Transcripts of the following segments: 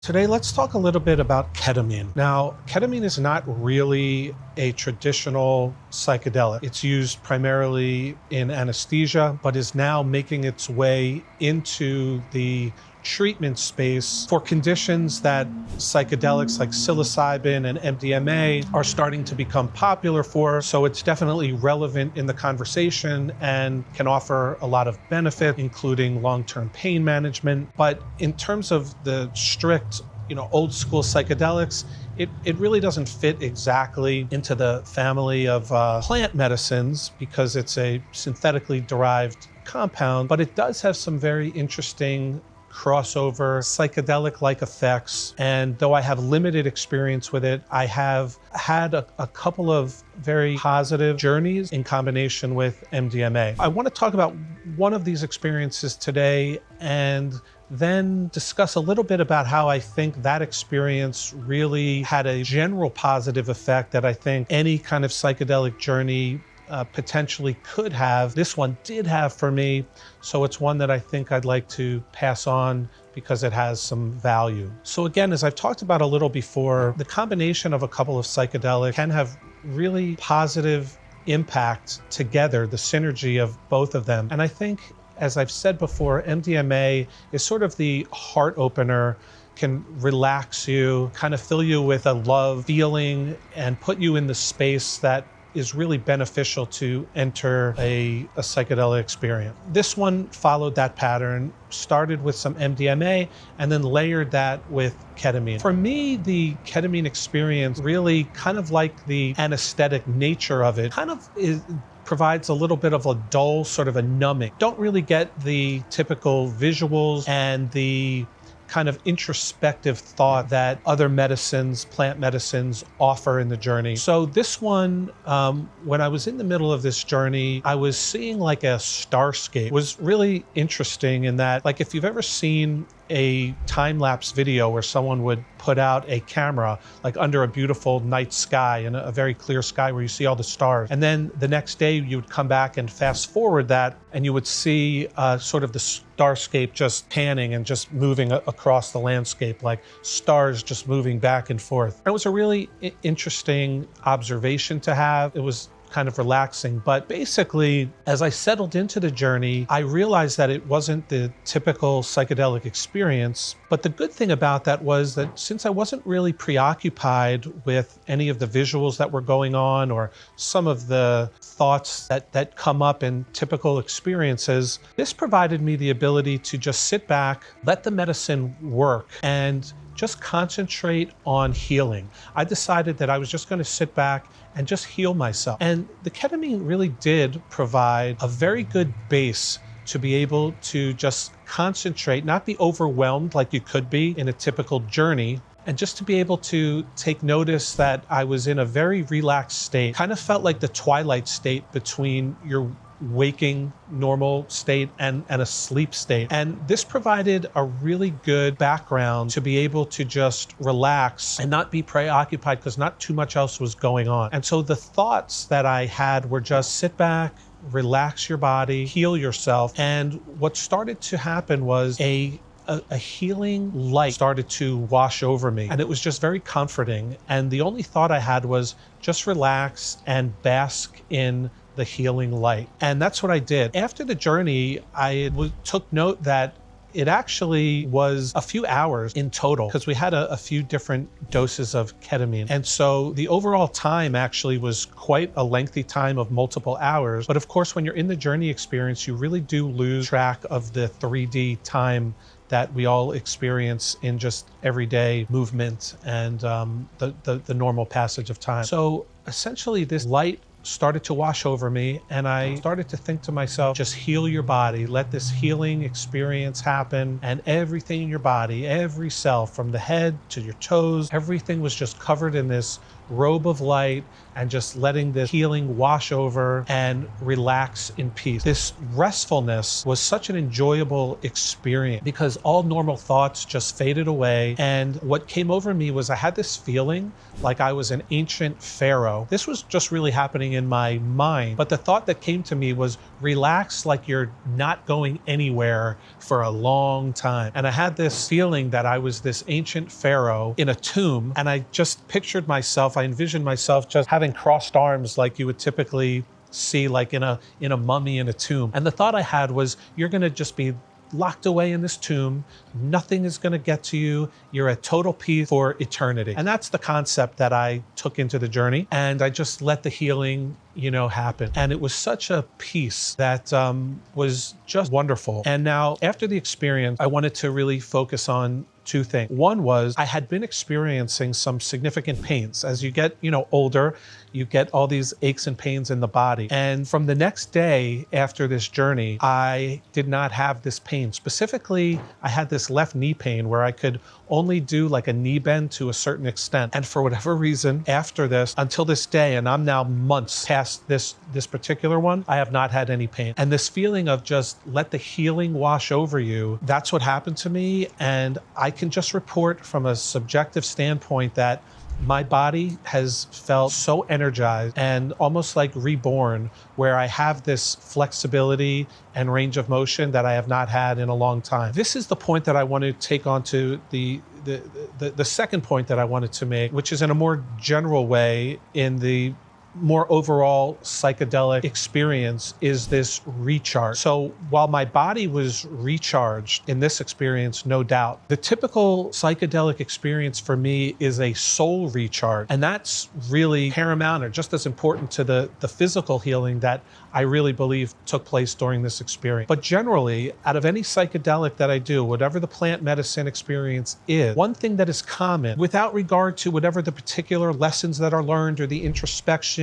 Today, let's talk a little bit about ketamine. Now, ketamine is not really a traditional psychedelic. It's used primarily in anesthesia, but is now making its way into the treatment space for conditions that psychedelics like psilocybin and MDMA are starting to become popular for. So it's definitely relevant in the conversation and can offer a lot of benefit, including long-term pain management. But in terms of the strict, old school psychedelics, it really doesn't fit exactly into the family of plant medicines because it's a synthetically derived compound, but it does have some very interesting crossover psychedelic-like effects. And though I have limited experience with it, I have had a couple of very positive journeys in combination with MDMA. I want to talk about one of these experiences today and then discuss a little bit about how I think that experience really had a general positive effect that I think any kind of psychedelic journey potentially could have. This one did have for me, so it's one that I think I'd like to pass on because it has some value. So again, as I've talked about a little before, the combination of a couple of psychedelics can have really positive impact together, the synergy of both of them. And I think, as I've said before, MDMA is sort of the heart opener, can relax you, kind of fill you with a love feeling and put you in the space that is really beneficial to enter a psychedelic experience. This one followed that pattern, started with some MDMA, and then layered that with ketamine. For me, the ketamine experience really kind of like the anesthetic nature of it, provides a little bit of a dull, sort of a numbing. Don't really get the typical visuals and the kind of introspective thought that other medicines, plant medicines, offer in the journey. So this one, when I was in the middle of this journey, I was seeing like a starscape. It was really interesting in that, like if you've ever seen a time-lapse video where someone would put out a camera like under a beautiful night sky and a very clear sky where you see all the stars. And then the next day you would come back and fast forward that and you would see sort of the starscape just panning and just moving across the landscape, like stars just moving back and forth. It was a really interesting observation to have. It was kind of relaxing. But basically, as I settled into the journey, I realized that it wasn't the typical psychedelic experience. But the good thing about that was that since I wasn't really preoccupied with any of the visuals that were going on or some of the thoughts that come up in typical experiences, this provided me the ability to just sit back, let the medicine work, and just concentrate on healing. I decided that I was just going to sit back and just heal myself. And the ketamine really did provide a very good base to be able to just concentrate, not be overwhelmed like you could be in a typical journey, and just to be able to take notice that I was in a very relaxed state. Kind of felt like the twilight state between your waking normal state and a sleep state. And this provided a really good background to be able to just relax and not be preoccupied because not too much else was going on. And so the thoughts that I had were just sit back, relax your body, heal yourself. And what started to happen was a healing light started to wash over me, and it was just very comforting. And the only thought I had was just relax and bask in the healing light. And that's what I did. After the journey, I took note that it actually was a few hours in total because we had a few different doses of ketamine. And so the overall time actually was quite a lengthy time of multiple hours. But of course, when you're in the journey experience, you really do lose track of the 3D time that we all experience in just everyday movement and the normal passage of time. So essentially this light started to wash over me, and I started to think to myself, just heal your body, let this healing experience happen, and everything in your body, every cell from the head to your toes, everything was just covered in this robe of light and just letting the healing wash over and relax in peace. This restfulness was such an enjoyable experience because all normal thoughts just faded away. And what came over me was I had this feeling like I was an ancient pharaoh. This was just really happening in my mind. But the thought that came to me was relax like you're not going anywhere for a long time. And I had this feeling that I was this ancient pharaoh in a tomb. And I just pictured myself, I envisioned myself just having crossed arms like you would typically see like in a mummy in a tomb. And the thought I had was, you're gonna just be locked away in this tomb. Nothing is going to get to you. You're at total peace for eternity. And that's the concept that I took into the journey. And I just let the healing, happen. And it was such a peace that was just wonderful. And now after the experience, I wanted to really focus on two things. One was I had been experiencing some significant pains. As you get, older, you get all these aches and pains in the body. And from the next day after this journey, I did not have this pain. Specifically, I had this left knee pain where I could only do like a knee bend to a certain extent. And for whatever reason, after this, until this day, and I'm now months past this particular one, I have not had any pain. And this feeling of just let the healing wash over you, that's what happened to me. And I can just report from a subjective standpoint that my body has felt so energized and almost like reborn, where I have this flexibility and range of motion that I have not had in a long time. This is the point that I want to take on to the second point that I wanted to make, which is in a more general way in the more overall psychedelic experience, is this recharge. So while my body was recharged in this experience, no doubt, the typical psychedelic experience for me is a soul recharge. And that's really paramount or just as important to the physical healing that I really believe took place during this experience. But generally, out of any psychedelic that I do, whatever the plant medicine experience is, one thing that is common, without regard to whatever the particular lessons that are learned or the introspection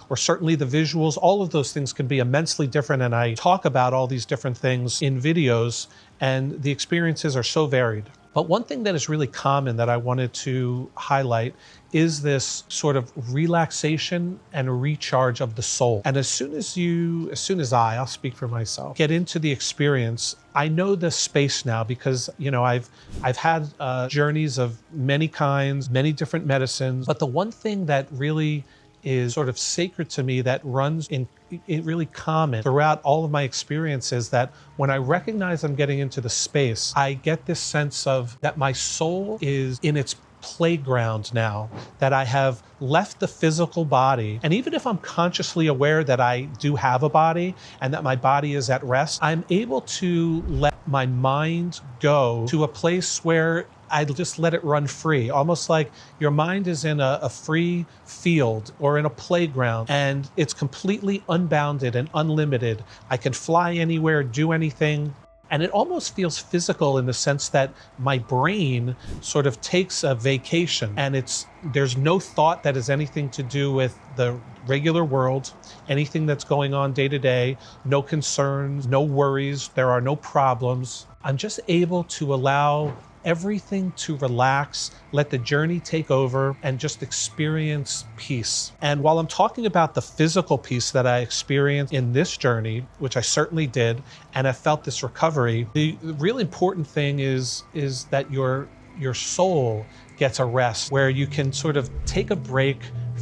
or certainly the visuals, all of those things can be immensely different. And I talk about all these different things in videos, and the experiences are so varied. But one thing that is really common that I wanted to highlight is this sort of relaxation and recharge of the soul. And as soon as I'll speak for myself, get into the experience, I know the space now because, I've had journeys of many kinds, many different medicines. But the one thing that really is sort of sacred to me that runs in really common throughout all of my experiences, that when I recognize I'm getting into the space, I get this sense of that my soul is in its playground now, that I have left the physical body. And even if I'm consciously aware that I do have a body and that my body is at rest, I'm able to let my mind go to a place where I just let it run free, almost like your mind is in a free field or in a playground, and it's completely unbounded and unlimited. I can fly anywhere, do anything. And it almost feels physical in the sense that my brain sort of takes a vacation, and there's no thought that has anything to do with the regular world, anything that's going on day to day, no concerns, no worries, there are no problems. I'm just able to allow everything to relax, let the journey take over, and just experience peace. And while I'm talking about the physical peace that I experienced in this journey, which I certainly did, and I felt this recovery, the really important thing is that your soul gets a rest, where you can sort of take a break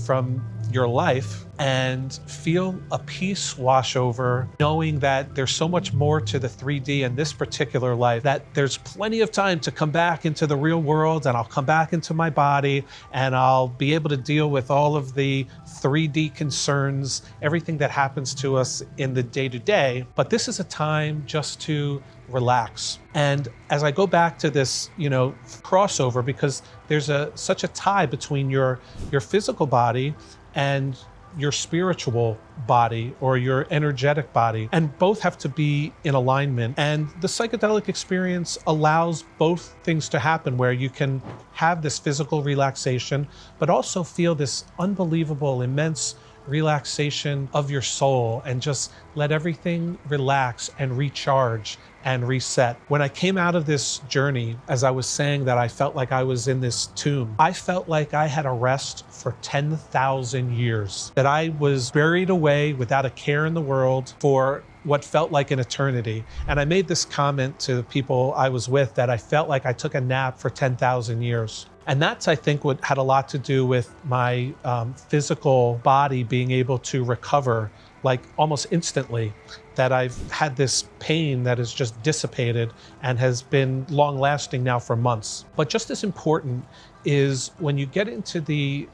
from your life and feel a peace wash over, knowing that there's so much more to the 3D in this particular life, that there's plenty of time to come back into the real world, and I'll come back into my body and I'll be able to deal with all of the 3D concerns, everything that happens to us in the day-to-day. But this is a time just to relax. And as I go back to this, crossover, because there's such a tie between your physical body and your spiritual body or your energetic body, and both have to be in alignment. And the psychedelic experience allows both things to happen, where you can have this physical relaxation, but also feel this unbelievable, immense relaxation of your soul and just let everything relax and recharge and reset. When I came out of this journey, as I was saying that I felt like I was in this tomb, I felt like I had a rest for 10,000 years, that I was buried away without a care in the world for what felt like an eternity. And I made this comment to the people I was with that I felt like I took a nap for 10,000 years. And that's, I think, what had a lot to do with my physical body being able to recover like almost instantly, that I've had this pain that has just dissipated and has been long lasting now for months. But just as important is when you get into the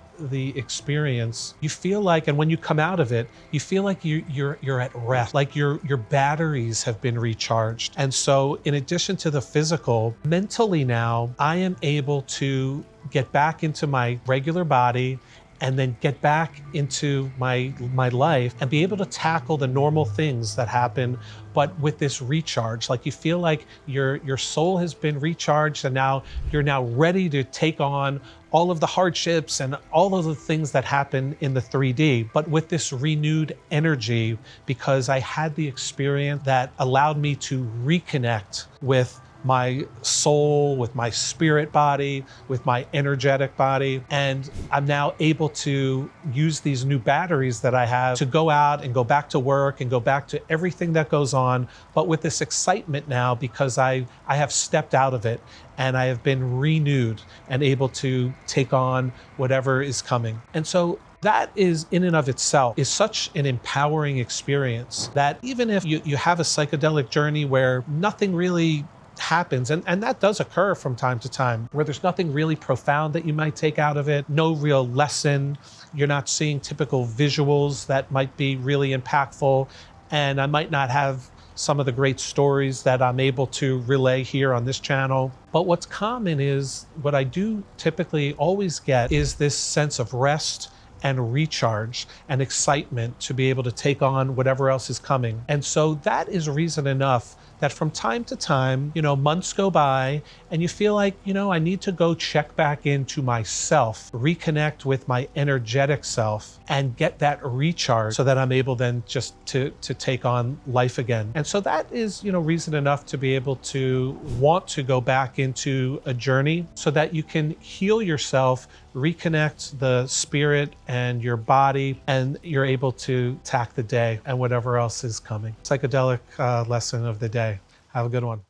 experience, you feel like, and when you come out of it, you feel like you're at rest, like your batteries have been recharged. And so in addition to the physical, mentally now, I am able to get back into my regular body and then get back into my life and be able to tackle the normal things that happen, but with this recharge. Like you feel like your soul has been recharged and now you're now ready to take on all of the hardships and all of the things that happen in the 3D, but with this renewed energy, because I had the experience that allowed me to reconnect with my soul, with my spirit body, with my energetic body. And I'm now able to use these new batteries that I have to go out and go back to work and go back to everything that goes on, but with this excitement now because I have stepped out of it and I have been renewed and able to take on whatever is coming. And so that is in and of itself is such an empowering experience that even if you have a psychedelic journey where nothing really happens, and that does occur from time to time, where there's nothing really profound that you might take out of it, no real lesson, you're not seeing typical visuals that might be really impactful, and I might not have some of the great stories that I'm able to relay here on this channel. But what's common is, what I do typically always get is this sense of rest and recharge and excitement to be able to take on whatever else is coming. And so that is reason enough that from time to time, months go by and you feel like, I need to go check back into myself, reconnect with my energetic self and get that recharge so that I'm able then just to take on life again. And so that is, reason enough to be able to want to go back into a journey so that you can heal yourself, reconnect the spirit and your body, and you're able to tack the day and whatever else is coming. Psychedelic lesson of the day. Have a good one.